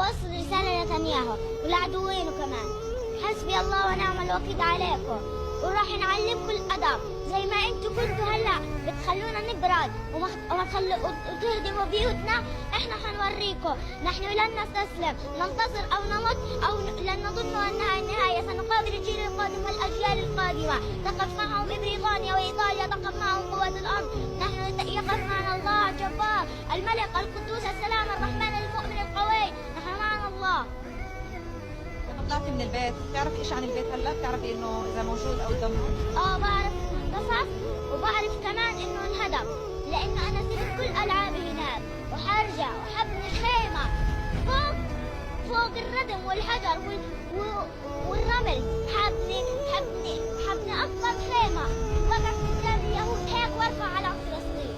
وبوصل رسالة لنتنياهو والعدوين كمان، حسبي الله ونعم الوكيل عليكم، وراح نعلمكم الأدب زي ما انتوا كنتوا هلا بتخلونا نبرد وتهدموا بيوتنا. احنا حنوريكم، نحن لن نستسلم، ننتصر او نمت او لن نظن انها النهايه. سنقابل الجيل القادم والاجيال القادمه، تقف معهم بريطانيا وايطاليا، تقف معهم قوات الارض. نحن يقف معنا الله الجبار الملك القدوس السلام الرحمن المؤمن القوي، نحن معنا الله. لما طلعتي من البيت بتعرفي ايش عن البيت هلا؟ بتعرفي انه اذا موجود او دمر؟ بعرف انه انقصف، وبعرف كمان انه انهدم، لانه انا سبت كل العابي هناك وحرجع وحبني خيمه فوق الردم والحجر والرمل. حبني اكبر خيمه وقف قدام اليهود هيك وارفع على فلسطين.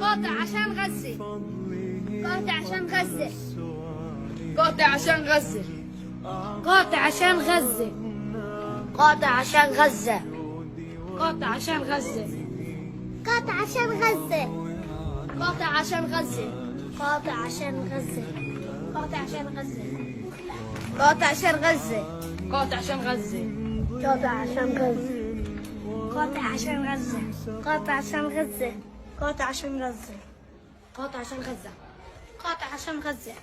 قاطع عشان غزة، قاطع عشان غزة، قاطع عشان غزة، قاطع عشان غزة، قاطع عشان غزة، قاطع عشان غزة، قاطع عشان غزة، قاطع عشان غزة، قاطع عشان غزة، قاطع عشان غزة، قاطع عشان غزة، قاطع عشان غزة، قاطع عشان غزة، قاطع عشان غزة، قاطع عشان غزة، قاطع عشان غزة، قاطع عشان غزة، قاطع عشان غزة.